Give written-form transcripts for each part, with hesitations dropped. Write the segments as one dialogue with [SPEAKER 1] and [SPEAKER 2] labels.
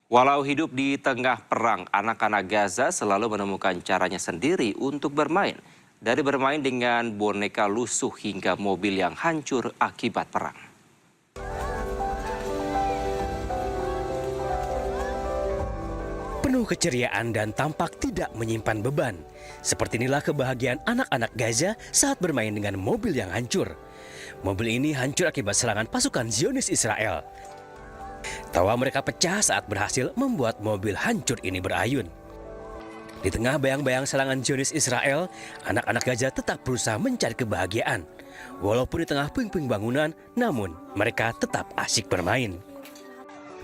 [SPEAKER 1] Walau hidup di tengah perang, anak-anak Gaza selalu menemukan caranya sendiri untuk bermain. Dari bermain dengan boneka lusuh hingga mobil yang hancur akibat perang.
[SPEAKER 2] Penuh keceriaan dan tampak tidak menyimpan beban. Seperti inilah kebahagiaan anak-anak Gaza saat bermain dengan mobil yang hancur. Mobil ini hancur akibat serangan pasukan Zionis Israel. Tawa mereka pecah saat berhasil membuat mobil hancur ini berayun. Di tengah bayang-bayang serangan Zionis Israel, anak-anak Gaza tetap berusaha mencari kebahagiaan. Walaupun di tengah puing-puing bangunan, namun mereka tetap asyik bermain.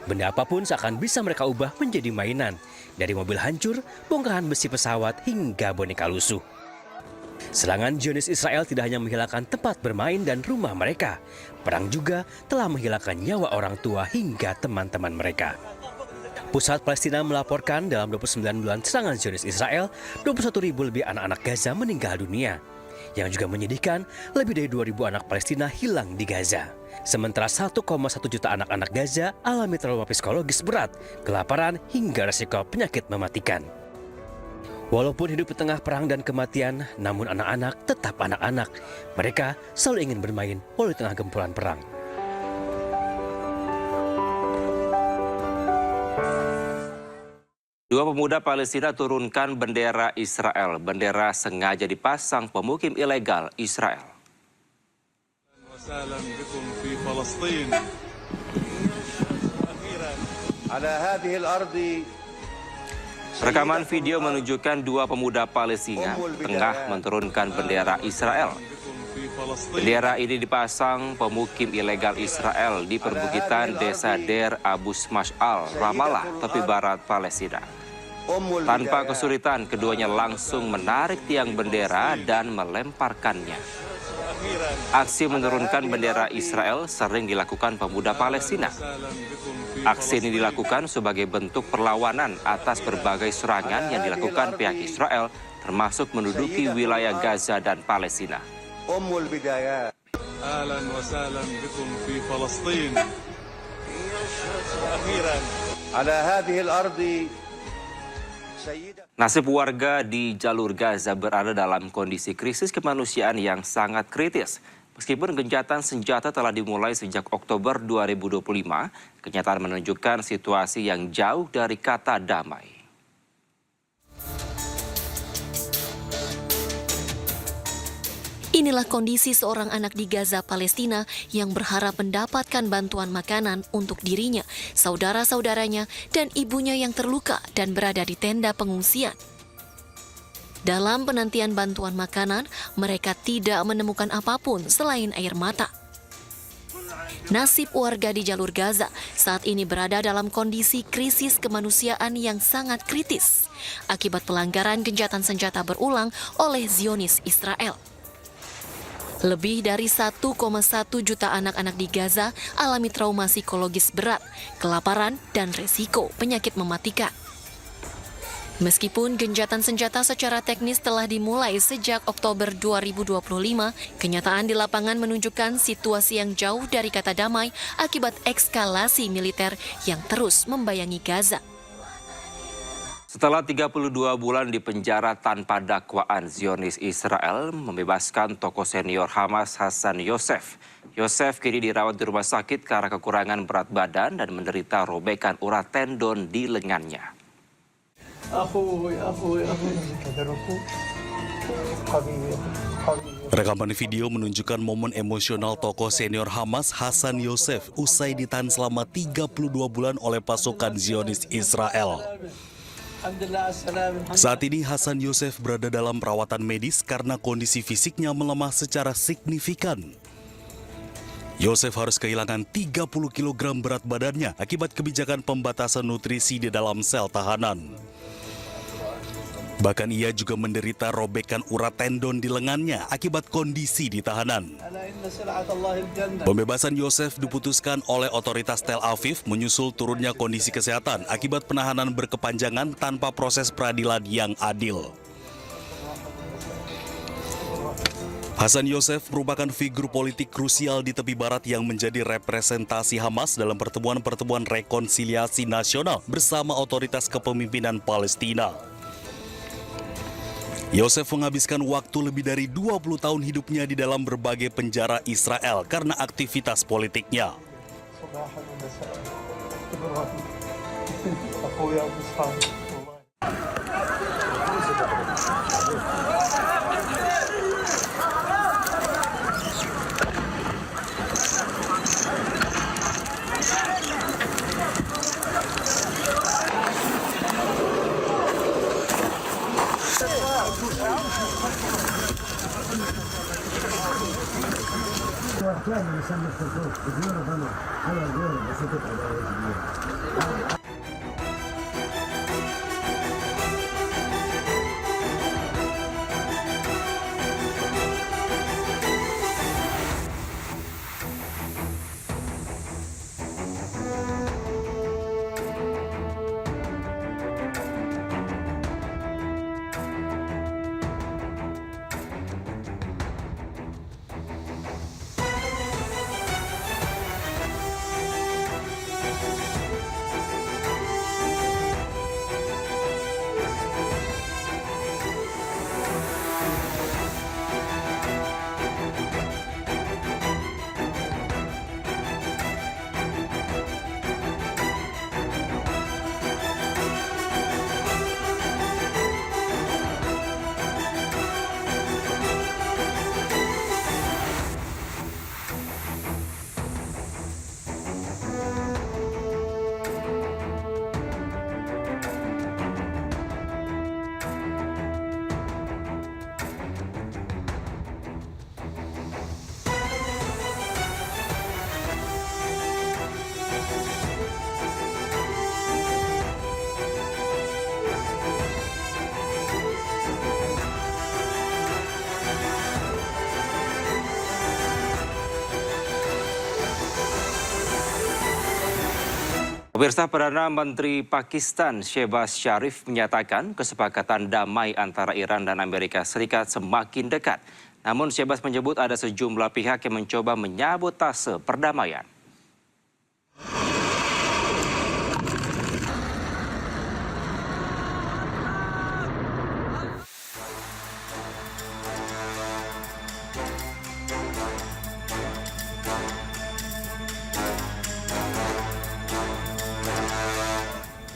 [SPEAKER 2] Benda apapun seakan bisa mereka ubah menjadi mainan. Dari mobil hancur, bongkahan besi pesawat hingga boneka lusuh. Serangan Zionis Israel tidak hanya menghilangkan tempat bermain dan rumah mereka. Perang juga telah menghilangkan nyawa orang tua hingga teman-teman mereka. Pusat Palestina melaporkan dalam 29 bulan serangan Zionis Israel, 21.000 lebih anak-anak Gaza meninggal dunia. Yang juga menyedihkan, lebih dari 2.000 anak Palestina hilang di Gaza. Sementara 1,1 juta anak-anak Gaza alami trauma psikologis berat, kelaparan hingga resiko penyakit mematikan. Walaupun hidup di tengah perang dan kematian, namun anak-anak tetap anak-anak. Mereka selalu ingin bermain walau di tengah gempuran perang.
[SPEAKER 1] Dua pemuda Palestina turunkan bendera Israel. Bendera sengaja dipasang pemukim ilegal Israel. Rekaman video menunjukkan dua pemuda Palestina tengah menurunkan bendera Israel. Bendera ini dipasang pemukim ilegal Israel di perbukitan desa Der Abu Mash'al, Ramallah, tepi barat Palestina. Tanpa kesulitan, keduanya langsung menarik tiang bendera dan melemparkannya. Aksi menurunkan bendera Israel sering dilakukan pemuda Palestina. Aksi ini dilakukan sebagai bentuk perlawanan atas berbagai serangan yang dilakukan pihak Israel, termasuk menduduki wilayah Gaza dan Palestina. Nasib warga di jalur Gaza berada dalam kondisi krisis kemanusiaan yang sangat kritis. Meskipun gencatan senjata telah dimulai sejak Oktober 2025, kenyataan menunjukkan situasi yang jauh dari kata damai.
[SPEAKER 3] Inilah kondisi seorang anak di Gaza, Palestina yang berharap mendapatkan bantuan makanan untuk dirinya, saudara-saudaranya, dan ibunya yang terluka dan berada di tenda pengungsian. Dalam penantian bantuan makanan, mereka tidak menemukan apapun selain air mata. Nasib warga di jalur Gaza saat ini berada dalam kondisi krisis kemanusiaan yang sangat kritis akibat pelanggaran gencatan senjata berulang oleh Zionis Israel. Lebih dari 1,1 juta anak-anak di Gaza alami trauma psikologis berat, kelaparan, dan resiko penyakit mematikan. Meskipun gencatan senjata secara teknis telah dimulai sejak Oktober 2025, kenyataan di lapangan menunjukkan situasi yang jauh dari kata damai akibat eskalasi militer yang terus membayangi Gaza.
[SPEAKER 1] Setelah 32 bulan di penjara tanpa dakwaan, Zionis Israel membebaskan tokoh senior Hamas Hassan Youssef. Youssef kini dirawat di rumah sakit karena kekurangan berat badan dan menderita robekan urat tendon di lengannya.
[SPEAKER 4] Rekaman video menunjukkan momen emosional tokoh senior Hamas Hassan Youssef usai ditahan selama 32 bulan oleh pasukan Zionis Israel. Saat ini Hassan Youssef berada dalam perawatan medis karena kondisi fisiknya melemah secara signifikan. Youssef harus kehilangan 30 kg berat badannya akibat kebijakan pembatasan nutrisi di dalam sel tahanan. Bahkan ia juga menderita robekan urat tendon di lengannya akibat kondisi di tahanan. Pembebasan Youssef diputuskan oleh otoritas Tel Aviv menyusul turunnya kondisi kesehatan akibat penahanan berkepanjangan tanpa proses peradilan yang adil. Hasan Yosef merupakan figur politik krusial di tepi barat yang menjadi representasi Hamas dalam pertemuan-pertemuan rekonsiliasi nasional bersama otoritas kepemimpinan Palestina. Yosef menghabiskan waktu lebih dari 20 tahun hidupnya di dalam berbagai penjara Israel karena aktivitas politiknya.
[SPEAKER 1] Pemirsa, Perdana Menteri Pakistan Shehbaz Sharif menyatakan kesepakatan damai antara Iran dan Amerika Serikat semakin dekat. Namun Shehbaz menyebut ada sejumlah pihak yang mencoba menyabotase perdamaian.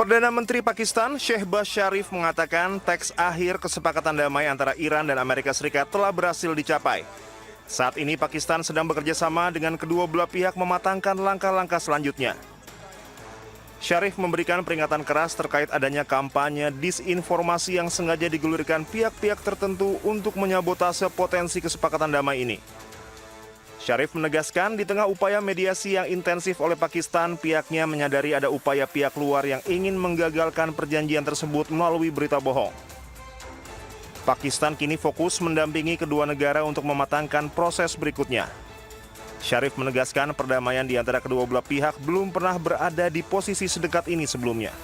[SPEAKER 5] Perdana Menteri Pakistan Shehbaz Sharif mengatakan teks akhir kesepakatan damai antara Iran dan Amerika Serikat telah berhasil dicapai. Saat ini Pakistan sedang bekerja sama dengan kedua belah pihak mematangkan langkah-langkah selanjutnya. Sharif memberikan peringatan keras terkait adanya kampanye disinformasi yang sengaja digulirkan pihak-pihak tertentu untuk menyabotase potensi kesepakatan damai ini. Sharif menegaskan di tengah upaya mediasi yang intensif oleh Pakistan, pihaknya menyadari ada upaya pihak luar yang ingin menggagalkan perjanjian tersebut melalui berita bohong. Pakistan kini fokus mendampingi kedua negara untuk mematangkan proses berikutnya. Sharif menegaskan perdamaian di antara kedua belah pihak belum pernah berada di posisi sedekat ini sebelumnya.